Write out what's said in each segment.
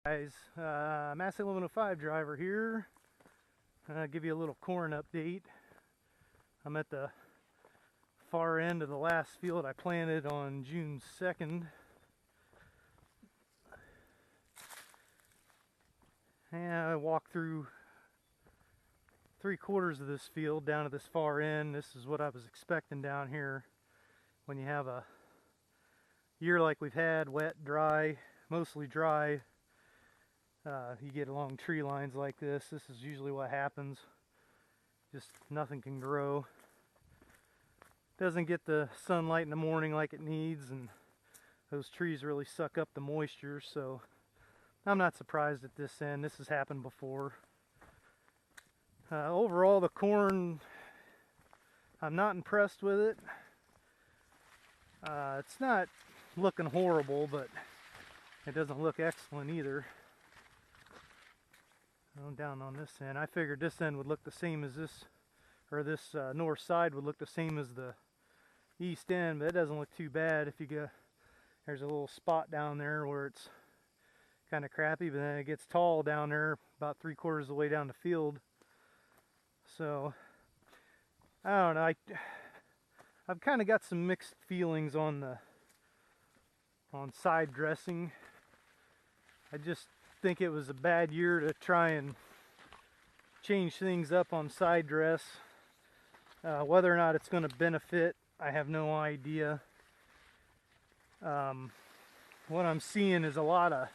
Guys, Massey 1105 driver here. Give you a little corn update. I'm at the far end of the last field I planted on June 2nd. And I walked through 3/4 of this field down to this far end. This is what I was expecting down here when you have a year like we've had, wet, dry, mostly dry. You get along tree lines like this. This is usually what happens. Just nothing can grow. Doesn't get the sunlight in the morning like it needs, and those trees really suck up the moisture, so I'm not surprised at this end. This has happened before. Overall, the corn, I'm not impressed with it. It's not looking horrible, but it doesn't look excellent either. Down on this end, I figured this end would look the same as this, or this north side would look the same as the east end, but it doesn't look too bad. If you go, there's a little spot down there where it's kind of crappy, but then it gets tall down there about 3/4 of the way down the field. So I don't know. I've kind of got some mixed feelings on side dressing. I just think it was a bad year to try and change things up on side dress. Whether or not it's going to benefit, I have no idea. What I'm seeing is a lot of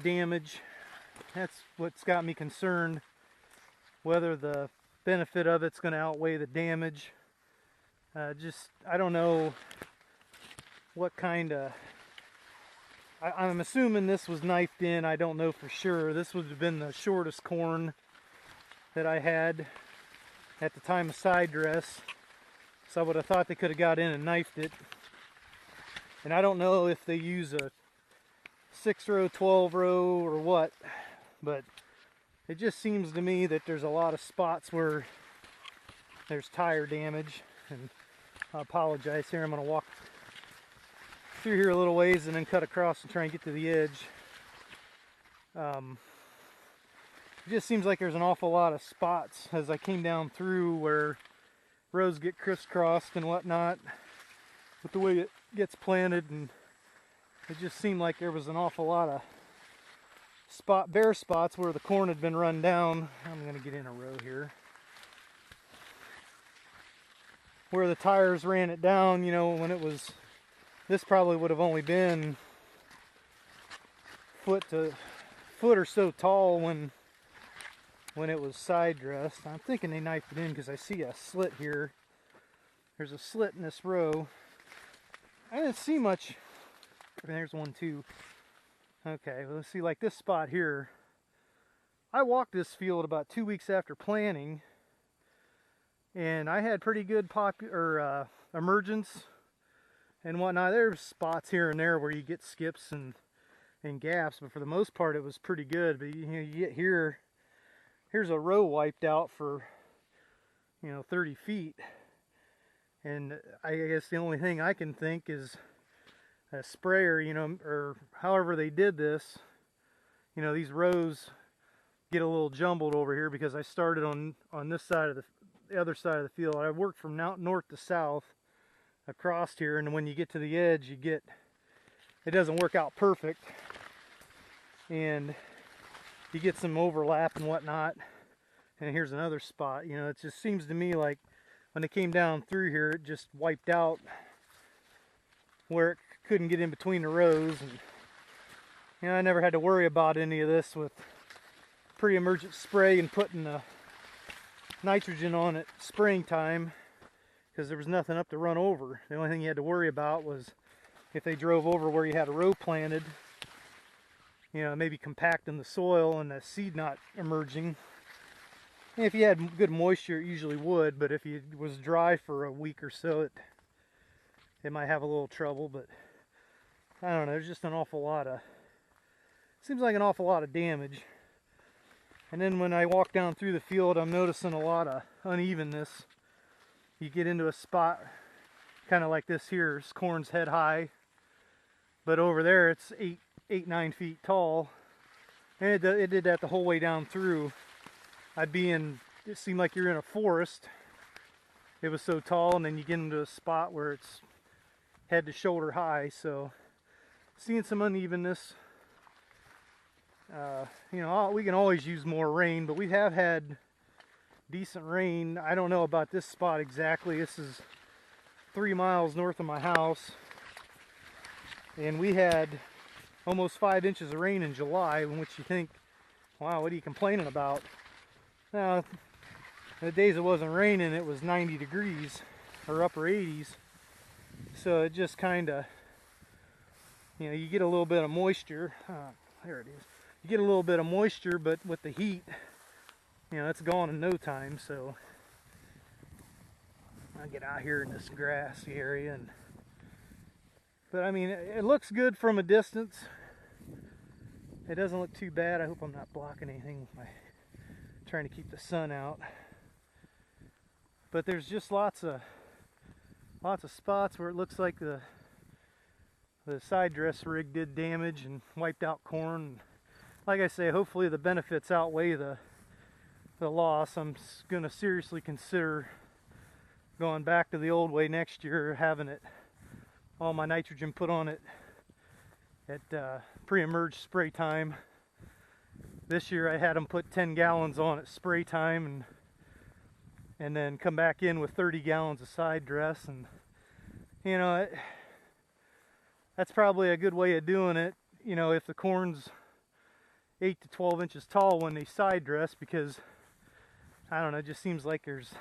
damage. That's what's got me concerned. Whether the benefit of it's going to outweigh the damage. I don't know what kind of... I'm assuming this was knifed in. I don't know for sure. This would have been the shortest corn that I had at the time of side dress. So I would have thought they could have got in and knifed it. And I don't know if they use a 6-row, 12-row or what, but it just seems to me that there's a lot of spots where there's tire damage. And I apologize here. I'm going to walk through here a little ways and then cut across and try and get to the edge. It just seems like there's an awful lot of spots as I came down through where rows get crisscrossed and whatnot with the way it gets planted, and it just seemed like there was an awful lot of bare spots where the corn had been run down. I'm going to get in a row here. Where the tires ran it down, you know, when it was... This probably would have only been foot or so tall when it was side dressed. I'm thinking they knifed it in because I see a slit here. There's a slit in this row. I didn't see much. There's one too. Okay, well, let's see, like this spot here. I walked this field about 2 weeks after planting, and I had pretty good emergence and whatnot. There's spots here and there where you get skips and gaps, but for the most part it was pretty good. But you get here's a row wiped out for 30 feet, and I guess the only thing I can think is a sprayer, or however they did this. These rows get a little jumbled over here because I started on this side of the other side of the field. I worked from north to south across here, and when you get to the edge, it doesn't work out perfect, and you get some overlap and whatnot. And here's another spot. It just seems to me like when it came down through here, it just wiped out where it couldn't get in between the rows. And I never had to worry about any of this with pre-emergent spray and putting the nitrogen on at spraying time, because there was nothing up to run over. The only thing you had to worry about was if they drove over where you had a row planted, maybe compacting the soil and the seed not emerging. And if you had good moisture, it usually would, but if it was dry for a week or so, it might have a little trouble. But I don't know, there's just an awful lot of, seems like an awful lot of damage. And then when I walk down through the field, I'm noticing a lot of unevenness. You get into a spot kind of like this here. This corn's head high, but over there it's 8-9 feet tall, and it did that the whole way down through. It seemed like you're in a forest. It was so tall, and then you get into a spot where it's head to shoulder high, so seeing some unevenness. You know, we can always use more rain, but we have had decent rain. I don't know about this spot exactly. This is 3 miles north of my house, and we had almost 5 inches of rain in July, in which you think, wow, what are you complaining about? Now, the days it wasn't raining, it was 90 degrees or upper 80s, so it just kind of, you know, you get a little bit of moisture. There it is. You get a little bit of moisture, but with the heat, you know, it's gone in no time. So I'll get out here in this grassy area, but I mean, it looks good from a distance. It doesn't look too bad. I hope I'm not blocking anything by trying to keep the sun out. But there's just lots of spots where it looks like the side dress rig did damage and wiped out corn. Like I say, hopefully the benefits outweigh the loss. I'm going to seriously consider going back to the old way next year, having all my nitrogen put on it at pre-emerge spray time. This year I had them put 10 gallons on at spray time, and then come back in with 30 gallons of side dress. And you know, that's probably a good way of doing it, you know, if the corn's 8 to 12 inches tall when they side dress, because I don't know, it just seems like there's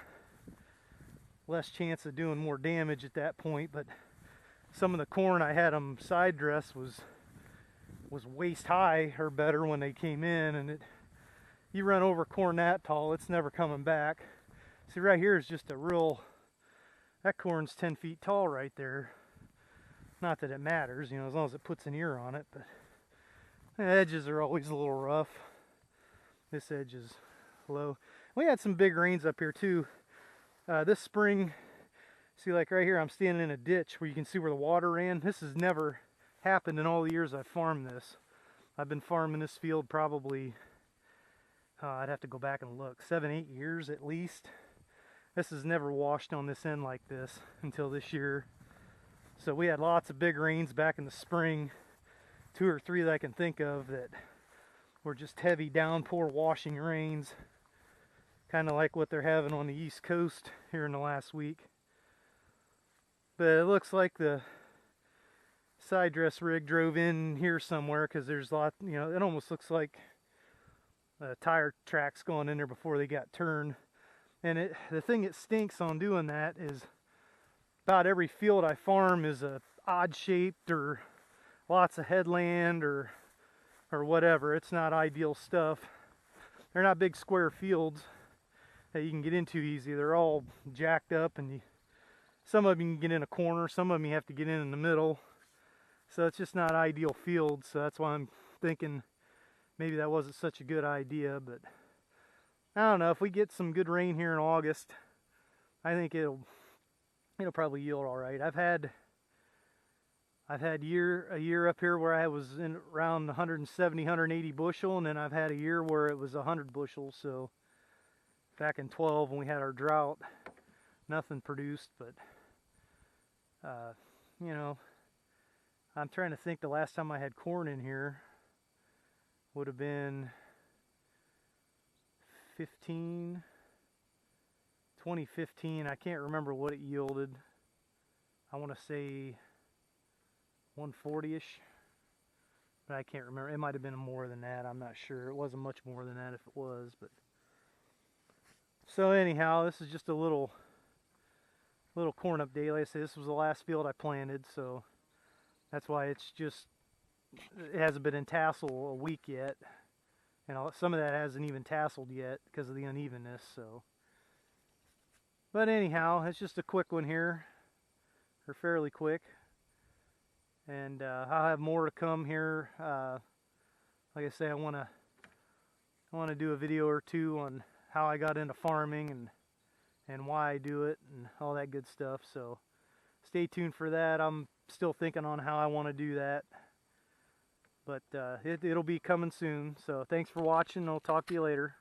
less chance of doing more damage at that point. But some of the corn I had them side dress was waist high or better when they came in, and you run over corn that tall, it's never coming back. See, right here is just that corn's 10 feet tall right there. Not that it matters, you know, as long as it puts an ear on it, but the edges are always a little rough. This edge is low. We had some big rains up here too. This spring, see, like right here, I'm standing in a ditch where you can see where the water ran. This has never happened in all the years I've farmed this. I've been farming this field probably, I'd have to go back and look, 7-8 years at least. This has never washed on this end like this until this year. So we had lots of big rains back in the spring, 2 or 3 that I can think of, that were just heavy downpour washing rains, kind of like what they're having on the East Coast here in the last week. But it looks like the side dress rig drove in here somewhere, because there's you know, it almost looks like tire tracks going in there before they got turned. And the thing that stinks on doing that is about every field I farm is a odd shaped or lots of headland or whatever. It's not ideal stuff. They're not big square fields that you can get into easy. They're all jacked up, and some of them you can get in a corner, some of them you have to get in the middle. So it's just not ideal fields. So that's why I'm thinking maybe that wasn't such a good idea. But I don't know, if we get some good rain here in August, I think it'll probably yield all right. I've had a year up here where I was in around 170, 180 bushel, and then I've had a year where it was 100 bushels. So back in 12 when we had our drought, nothing produced. But you know, I'm trying to think, the last time I had corn in here would have been 2015. I can't remember what it yielded. I want to say 140-ish, but I can't remember. It might have been more than that. I'm not sure. It wasn't much more than that if it was. But so anyhow, this is just a little corn update. Like I said, this was the last field I planted, so that's why it hasn't been in tassel a week yet. And some of that hasn't even tasseled yet because of the unevenness. So, but anyhow, it's just a quick one here, or fairly quick. And I'll have more to come here. Like I say, I want to do a video or two on how I got into farming and why I do it and all that good stuff. So stay tuned for that. I'm still thinking on how I want to do that. but it'll be coming soon. So thanks for watching. I'll talk to you later.